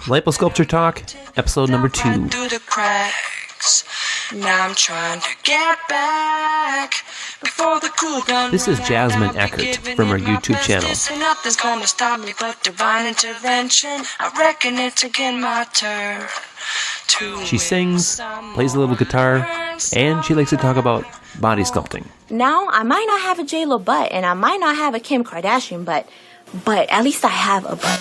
Liposculpture Talk, episode number 2. Now I'm trying to get back before the cool down. This is Jasmin Egert from her YouTube channel. Nothing's gonna stop me but divine intervention. I reckon it's again my turn. She sings, plays a little guitar, and she likes to talk about body sculpting. Now, I might not have a J-Lo butt, and I might not have a Kim Kardashian butt, but at least I have a butt.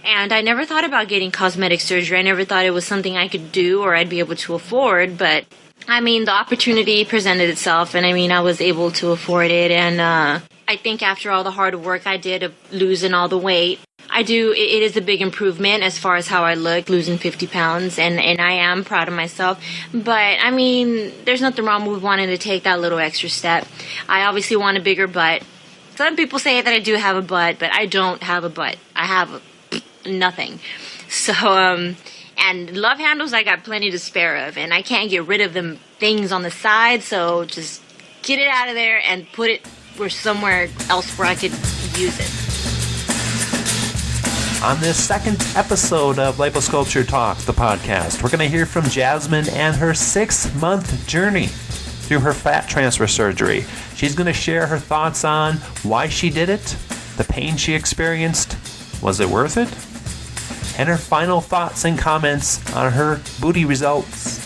And I never thought about getting cosmetic surgery. I never thought it was something I could do or I'd be able to afford. But, I mean, the opportunity presented itself, and, I was able to afford it. And I think after all the hard work I did of losing all the weight, it is a big improvement as far as how I look, losing 50 pounds, and I am proud of myself. But, there's nothing wrong with wanting to take that little extra step. I obviously want a bigger butt. Some people say that I do have a butt, but I don't have a butt. I have nothing. So, and love handles I got plenty to spare of, and I can't get rid of them things on the side, so just get it out of there and put it somewhere else where I could use it. On this second episode of Liposculpture Talk, the podcast, we're going to hear from Jazmin and her 6-month journey through her fat transfer surgery. She's going to share her thoughts on why she did it, the pain she experienced, was it worth it, and her final thoughts and comments on her booty results.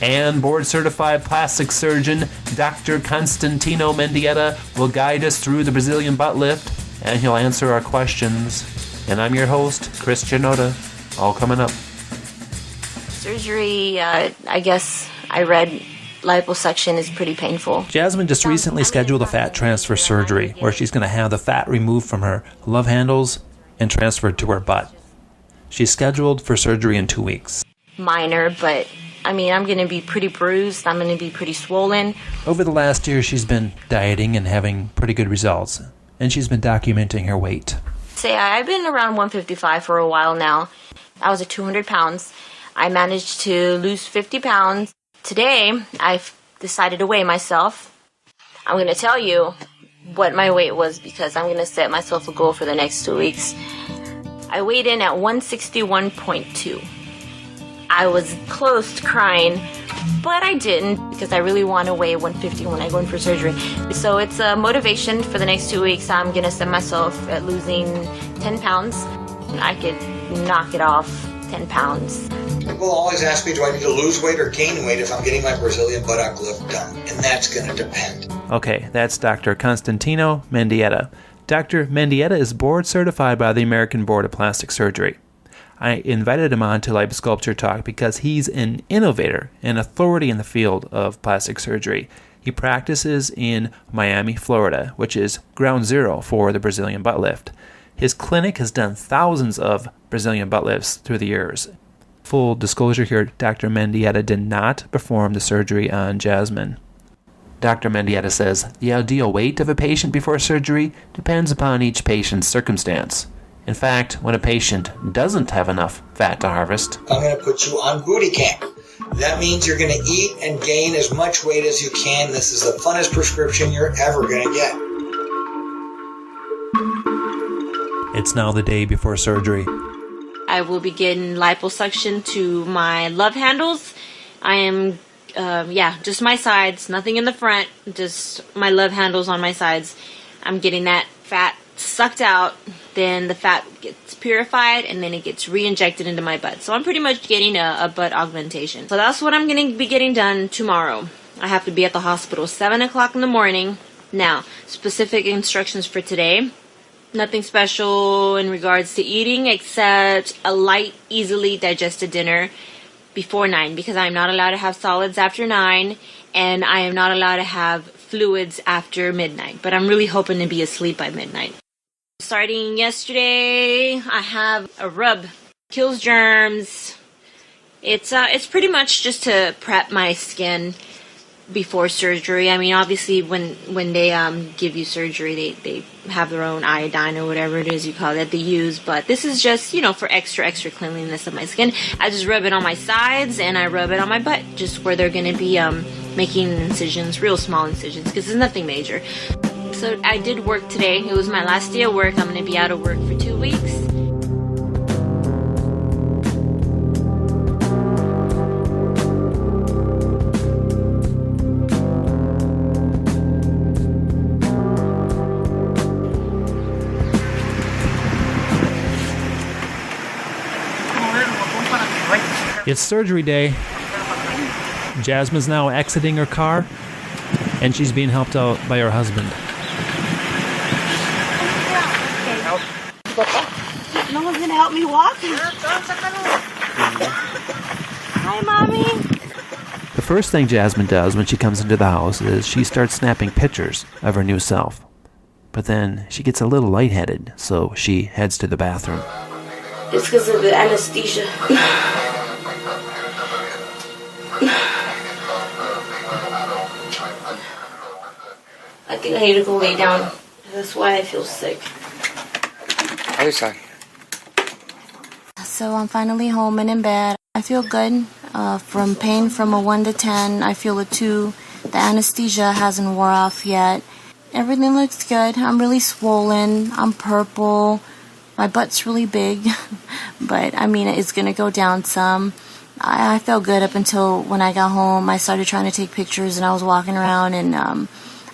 And board-certified plastic surgeon Dr. Constantino Mendieta will guide us through the Brazilian Buttlift, and he'll answer our questions. And I'm your host, Chris Janota. All coming up. Surgery, I guess I read liposuction is pretty painful. Jazmin just recently scheduled a fat transfer surgery where she's going to have the fat removed from her love handles and transferred to her butt. She's scheduled for surgery in 2 weeks. Minor, but I'm going to be pretty bruised. I'm going to be pretty swollen. Over the last year, she's been dieting and having pretty good results, and she's been documenting her weight. I've been around 155 for a while now. I was at 200 pounds. I managed to lose 50 pounds. Today, I've decided to weigh myself. I'm going to tell you what my weight was because I'm going to set myself a goal for the next 2 weeks. I weighed in at 161.2. I was close to crying, but I didn't because I really want to weigh 150 when I go in for surgery. So it's a motivation for the next 2 weeks. I'm going to set myself at losing 10 pounds. I could knock it off 10 pounds. People always ask me, do I need to lose weight or gain weight if I'm getting my Brazilian buttock lift done? And that's going to depend. Okay, that's Dr. Constantino Mendieta. Dr. Mendieta is board certified by the American Board of Plastic Surgery. I invited him on to Liposculpture Talk because he's an innovator, an authority in the field of plastic surgery. He practices in Miami, Florida, which is ground zero for the Brazilian butt lift. His clinic has done thousands of Brazilian butt lifts through the years. Full disclosure here, Dr. Mendieta did not perform the surgery on Jazmin. Dr. Mendieta says the ideal weight of a patient before surgery depends upon each patient's circumstance. In fact, when a patient doesn't have enough fat to harvest, I'm going to put you on booty camp. That means you're going to eat and gain as much weight as you can. This is the funnest prescription you're ever going to get. it's now the day before surgery. I will be getting liposuction to my love handles. I am, just my sides, nothing in the front, just my love handles on my sides. I'm getting that fat sucked out, then the fat gets purified, and then it gets re-injected into my butt. So I'm pretty much getting a butt augmentation. So that's what I'm going to be getting done tomorrow. I have to be at the hospital 7 o'clock in the morning. Now, specific instructions for today. Nothing special in regards to eating except a light, easily digested dinner before 9, because I'm not allowed to have solids after 9, and I am not allowed to have fluids after midnight. But I'm really hoping to be asleep by midnight. Starting yesterday, I have a rub. Kills germs. It's pretty much just to prep my skin before surgery. I mean, obviously, when they give you surgery, they have their own iodine or whatever it is you call it they use. But this is just, for extra cleanliness of my skin. I just rub it on my sides and I rub it on my butt, just where they're going to be making incisions, real small incisions, because it's nothing major. So I did work today. It was my last day of work. I'm going to be out of work for 2 weeks. It's surgery day. Jasmine's now exiting her car, and she's being helped out by her husband. No one's gonna help me walk? Hi, Mommy. The first thing Jasmine does when she comes into the house is she starts snapping pictures of her new self. But then she gets a little lightheaded, so she heads to the bathroom. It's because of the anesthesia. I think I need to go lay down. That's why I feel sick. Other side. So I'm finally home and in bed. I feel good. From pain from a 1 to 10, I feel a 2. The anesthesia hasn't wore off yet. Everything looks good. I'm really swollen. I'm purple. My butt's really big. But, I mean, it's going to go down some. I felt good up until when I got home. I started trying to take pictures, and I was walking around, and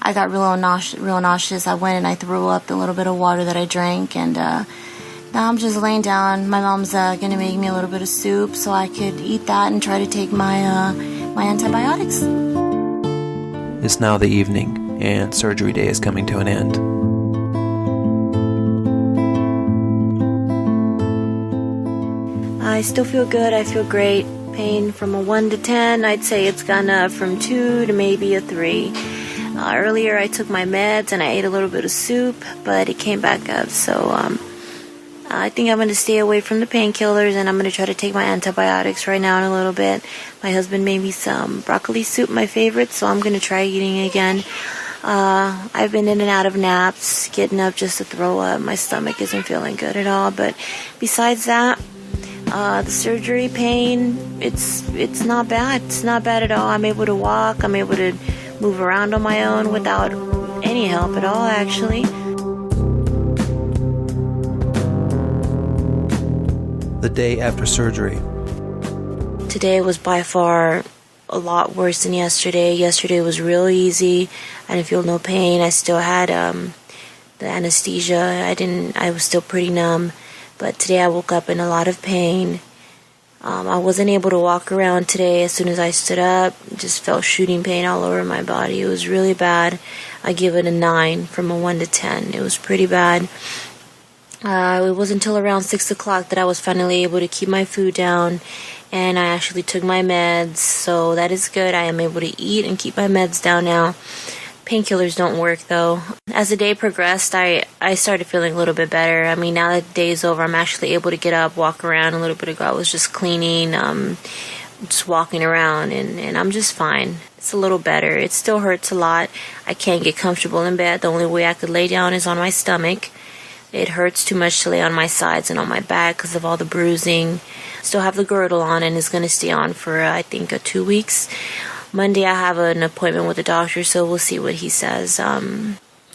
I got real nauseous. I went and I threw up a little bit of water that I drank, and now I'm just laying down. My mom's going to make me a little bit of soup so I could eat that and try to take my antibiotics. It's now the evening, and surgery day is coming to an end. I still feel good. I feel great. Pain from a 1 to 10, I'd say it's gone up from 2 to maybe a 3. Earlier I took my meds and I ate a little bit of soup, but it came back up. So I think I'm going to stay away from the painkillers, and I'm going to try to take my antibiotics right now in a little bit. My husband made me some broccoli soup, my favorite, so I'm going to try eating again. I've been in and out of naps, getting up just to throw up. My stomach isn't feeling good at all, but besides that, the surgery pain, it's not bad. It's not bad at all. I'm able to walk. I'm able to move around on my own without any help at all, actually. The day after surgery. Today was by far a lot worse than yesterday. Yesterday was real easy. I didn't feel no pain. I still had the anesthesia. I was still pretty numb. But today I woke up in a lot of pain. I wasn't able to walk around today. As soon as I stood up, just felt shooting pain all over my body. It was really bad. I give it a 9 from a 1 to 10. It was pretty bad. It wasn't until around 6 o'clock that I was finally able to keep my food down, and I actually took my meds, so that is good. I am able to eat and keep my meds down now. Painkillers don't work, though. As the day progressed, I started feeling a little bit better. I mean, now that the day is over, I'm actually able to get up, walk around. A little bit ago, I was just cleaning, just walking around, and I'm just fine. It's a little better. It still hurts a lot. I can't get comfortable in bed. The only way I could lay down is on my stomach. It hurts too much to lay on my sides and on my back because of all the bruising. Still have the girdle on, and it's going to stay on for, I think, 2 weeks. Monday I have an appointment with the doctor, so we'll see what he says. I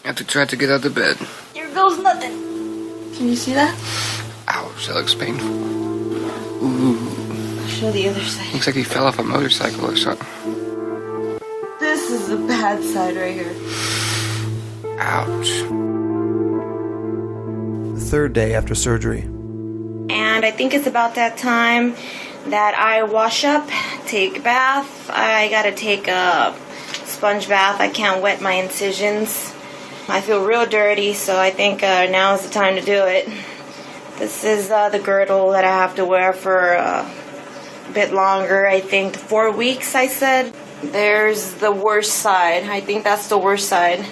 have to try to get out of bed. Here goes nothing. Can you see that? Ouch, that looks painful. Ooh. I'll show the other side. Looks like he fell off a motorcycle or something. This is the bad side right here. Ouch. The third day after surgery. And I think it's about that time that I wash up, take a bath. I gotta take a sponge bath. I can't wet my incisions. I feel real dirty, so I think now is the time to do it. This is the girdle that I have to wear for a bit longer. I think 4 weeks, I said. There's the worst side. I think that's the worst side.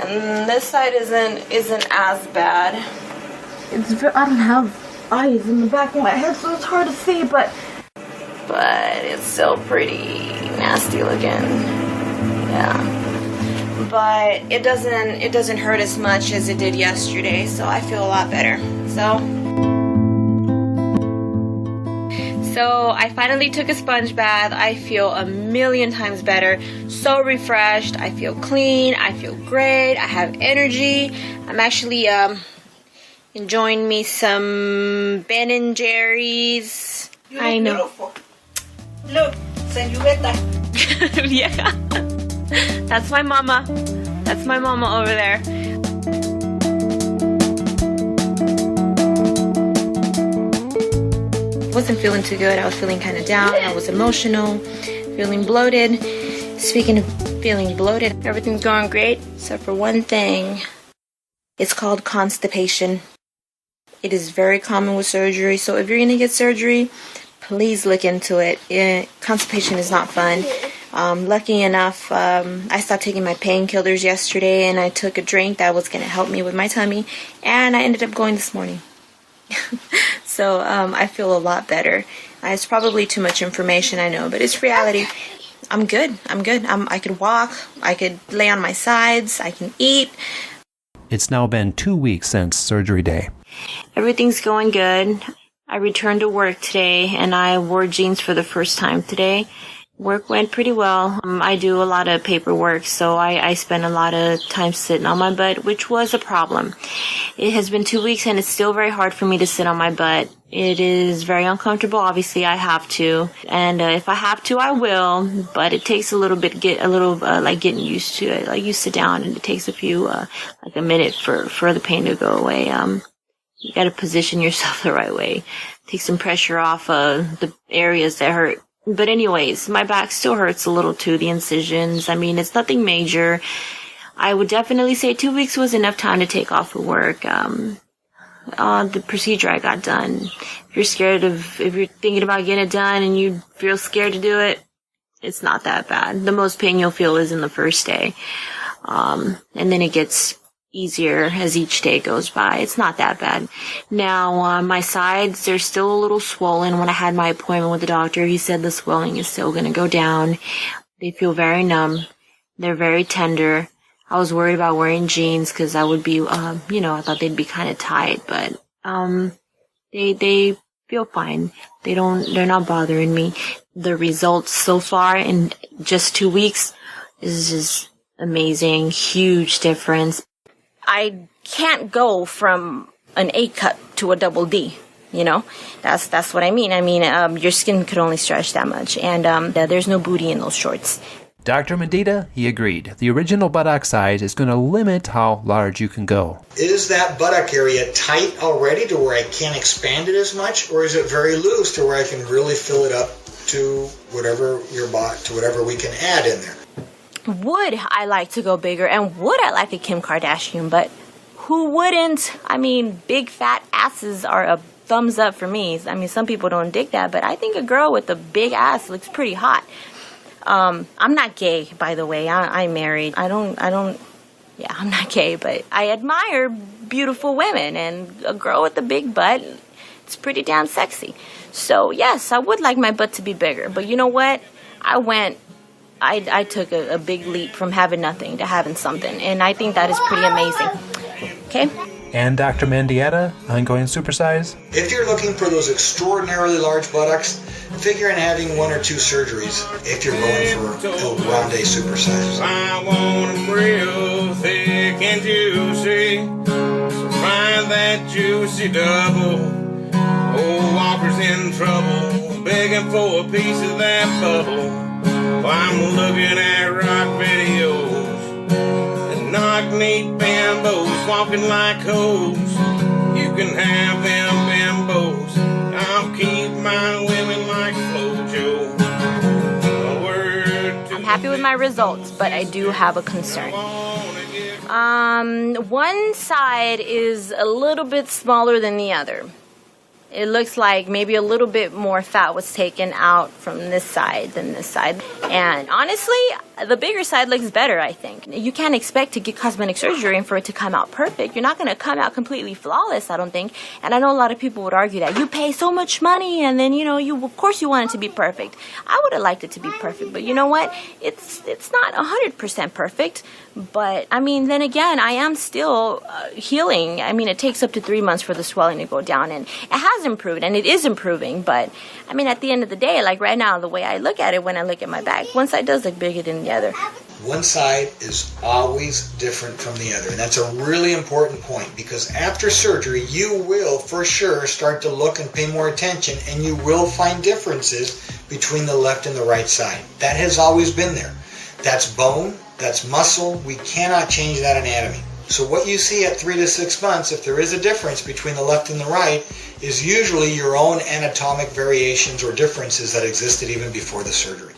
And this side isn't as bad. I don't have eyes in the back of my head, so it's hard to see, but it's still pretty nasty looking. Yeah. But it doesn't hurt as much as it did yesterday, so I feel a lot better. So I finally took a sponge bath. I feel a million times better. So refreshed. I feel clean. I feel great. I have energy. I'm actually enjoying me some Ben & Jerry's. I know. Beautiful. Look, señorita. Yeah. That's my mama. That's my mama over there. wasn't feeling too good. I was feeling kind of down. I was emotional, feeling bloated. Speaking of feeling bloated, everything's going great except for one thing. It's called constipation. It is very common with surgery, so if you're going to get surgery, please look into it. Constipation is not fun. Lucky enough, I stopped taking my painkillers yesterday, and I took a drink that was going to help me with my tummy, and I ended up going this morning. So I feel a lot better. It's probably too much information, I know, but it's reality. I'm good. I could walk. I could lay on my sides. I can eat. It's now been 2 weeks since surgery day. Everything's going good. I returned to work today, and I wore jeans for the first time today. Work went pretty well. I do a lot of paperwork, so I spend a lot of time sitting on my butt, which was a problem. It has been 2 weeks, and it's still very hard for me to sit on my butt. It is very uncomfortable. Obviously, I have to, and if I have to, I will. But it takes a little bit, like getting used to it. Like you sit down, and it takes like a minute for the pain to go away. You got to position yourself the right way. Take some pressure off the areas that hurt. But anyways, my back still hurts a little too, the incisions. I mean, it's nothing major. I would definitely say 2 weeks was enough time to take off of work. The procedure I got done. If you're thinking about getting it done and you feel scared to do it, it's not that bad. The most pain you'll feel is in the first day. And then it gets easier as each day goes by. It's not that bad. Now, my sides, they're still a little swollen. When I had my appointment with the doctor, he said the swelling is still going to go down. They feel very numb. They're very tender. I was worried about wearing jeans because I would be, I thought they'd be kind of tight, but, they feel fine. They're not bothering me. The results so far in just 2 weeks is just amazing. Huge difference. I can't go from an A cut to a double D, That's what I mean. I mean, your skin could only stretch that much, and there's no booty in those shorts. Dr. Mendieta, he agreed. The original buttock size is going to limit how large you can go. Is that buttock area tight already to where I can't expand it as much, or is it very loose to where I can really fill it up to whatever we can add in there? Would I like to go bigger, and would I like a Kim Kardashian butt? Who wouldn't? I mean, big fat asses are a thumbs up for me. I mean, some people don't dig that, but I think a girl with a big ass looks pretty hot. I'm not gay, by the way. I'm married. I'm not gay, but I admire beautiful women, and a girl with a big butt, it's pretty damn sexy. So yes, I would like my butt to be bigger, but you know what? I took a big leap from having nothing to having something, and I think that is pretty amazing. Okay? And Dr. Mendieta, ongoing supersize? If you're looking for those extraordinarily large buttocks, figure in having 1 or 2 surgeries if you're going for El Grande supersize. I want them real thick and juicy, so find that juicy double. Old Walker's in trouble, begging for a piece of that bubble. I'm looking at rock videos and knock-kneed bambos walking like hoes. You can have them bambos. I'll keep my women like Flojo. I'm happy with my results, but I do have a concern. One side is a little bit smaller than the other. It looks like maybe a little bit more fat was taken out from this side than this side. And honestly, the bigger side looks better, I think. You can't expect to get cosmetic surgery and for it to come out perfect. You're not going to come out completely flawless, I don't think. And I know a lot of people would argue that you pay so much money and then, of course you want it to be perfect. I would have liked it to be perfect, but you know what? It's not 100% perfect. But, I mean, then again, I am still healing. I mean, it takes up to 3 months for the swelling to go down, and it has improved, and it is improving. But, I mean, at the end of the day, like right now, the way I look at it when I look at my back, one side does look bigger than the other. One side is always different from the other, and that's a really important point, because after surgery, you will, for sure, start to look and pay more attention, and you will find differences between the left and the right side. That has always been there. That's bone. That's muscle. We cannot change that anatomy. So what you see at 3 to 6 months, if there is a difference between the left and the right, is usually your own anatomic variations or differences that existed even before the surgery.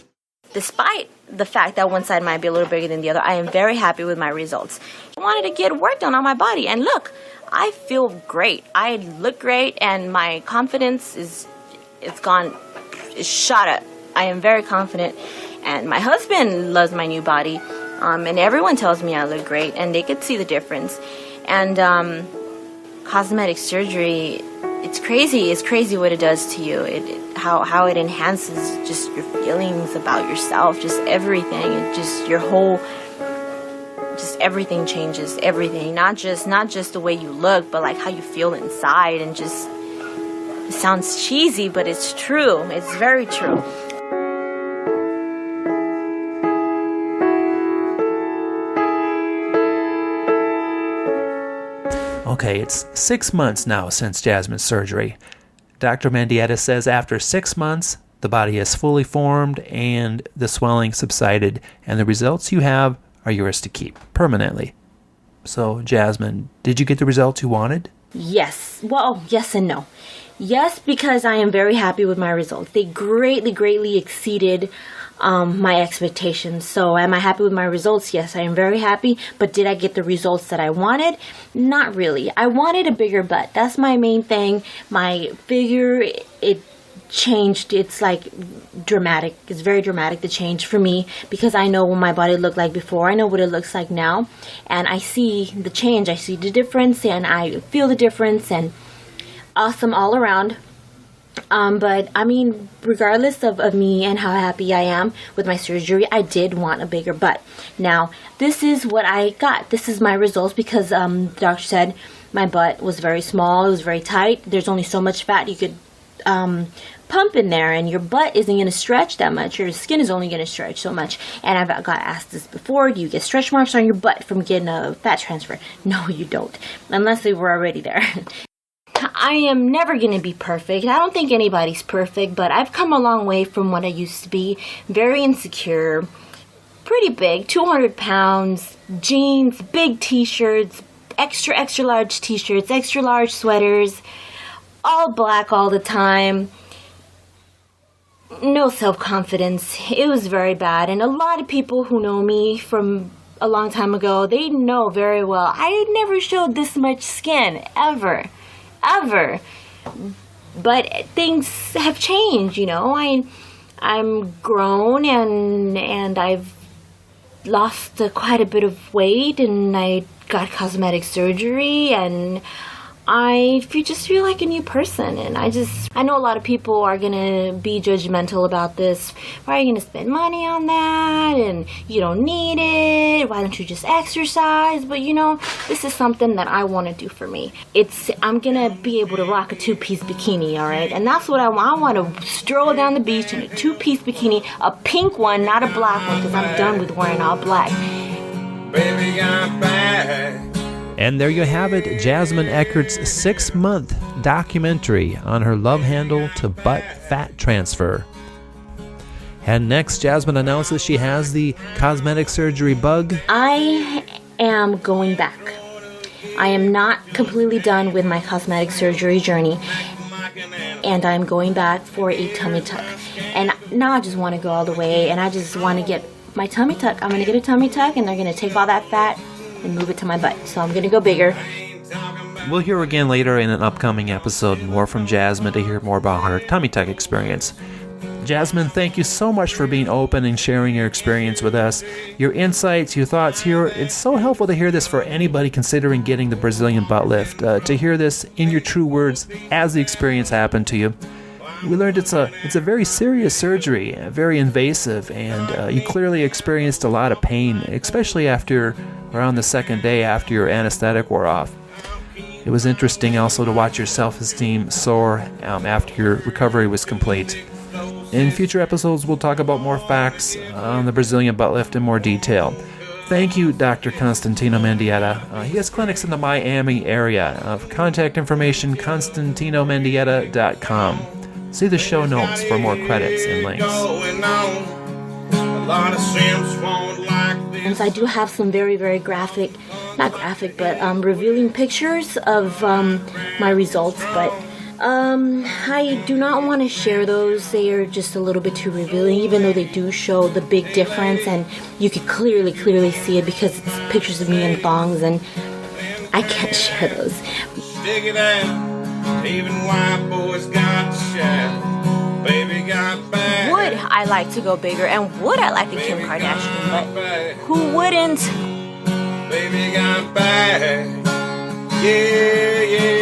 Despite the fact that one side might be a little bigger than the other, I am very happy with my results. I wanted to get work done on my body, and look, I feel great. I look great, and my confidence is shot up. I am very confident, and my husband loves my new body, and everyone tells me I look great, and they could see the difference. And cosmetic surgery, it's crazy. It's crazy what it does to you. How it enhances just your feelings about yourself, just everything. It just your whole, just everything changes. Everything, not just the way you look, but like how you feel inside. And just, it sounds cheesy, but it's true. It's very true. Okay, it's 6 months now since Jasmin's surgery. Dr. Mendieta says after 6 months, the body is fully formed and the swelling subsided, and the results you have are yours to keep permanently. So, Jasmin, did you get the results you wanted? Yes. Well, yes and no. Yes, because I am very happy with my results. They greatly exceeded my expectations. So am I happy with my results? Yes, I am very happy. But did I get the results that I wanted? Not really. I wanted a bigger butt. That's my main thing. My figure, it changed. It's like dramatic. It's very dramatic, the change for me, because I know what my body looked like before. I know what it looks like now. And I see the change. I see the difference, and I feel the difference, and awesome all around. But I mean, regardless of me and how happy I am with my surgery, I did want a bigger butt. Now, this is what I got. This is my results, because the doctor said my butt was very small. It was very tight. There's only so much fat you could pump in there, and your butt isn't going to stretch that much. Your skin is only going to stretch so much. And I've got asked this before: do you get stretch marks on your butt from getting a fat transfer? No, you don't, unless they were already there. I am never going to be perfect. I don't think anybody's perfect, but I've come a long way from what I used to be. Very insecure, pretty big, 200 pounds, jeans, big t-shirts, extra large t-shirts, extra large sweaters, all black all the time. No self-confidence. It was very bad. And a lot of people who know me from a long time ago, they know very well I never showed this much skin, ever. But things have changed, you know. I'm grown, and I've lost quite a bit of weight, and I got cosmetic surgery, and I just feel like a new person. And I know a lot of people are gonna be judgmental about this. Why are you gonna spend money on that? And you don't need it. Why don't you just exercise? But you know, this is something that I want to do for me. I'm gonna be able to rock a 2-piece bikini, all right? And that's what I want. I want to stroll down the beach in a 2-piece bikini, a pink one, not a black one, because I'm done with wearing all black. Baby, I'm back. And there you have it, Jasmin Egert's 6-month documentary on her love handle to butt fat transfer. And next, Jasmin announces she has the cosmetic surgery bug. I am going back. I am not completely done with my cosmetic surgery journey, and I'm going back for a tummy tuck. And now I just want to go all the way, and I just want to get my tummy tuck. I'm going to get a tummy tuck, and they're going to take all that fat and move it to my butt. So I'm going to go bigger. We'll hear again later in an upcoming episode more from Jasmin to hear more about her tummy tuck experience. Jasmin, thank you so much for being open and sharing your experience with us. Your insights, your thoughts here, it's so helpful to hear this for anybody considering getting the Brazilian butt lift. To hear this in your true words as the experience happened to you. We learned it's a very serious surgery, very invasive, and you clearly experienced a lot of pain, especially around the second day after your anesthetic wore off. It was interesting also to watch your self-esteem soar after your recovery was complete. In future episodes, we'll talk about more facts on the Brazilian butt lift in more detail. Thank you, Dr. Constantino Mendieta. He has clinics in the Miami area. For contact information, ConstantinoMendieta.com. See the show notes for more credits and links. And so I do have some very, very graphic not graphic, but revealing pictures of my results, but I do not want to share those. They are just a little bit too revealing, even though they do show the big difference, and you could clearly see it because it's pictures of me in thongs, and I can't share those. Stick it out, even white boys got to shout. Baby got back. Would I like to go bigger, and would I like a Kim Kardashian, but who wouldn't? Baby got back. Yeah, yeah.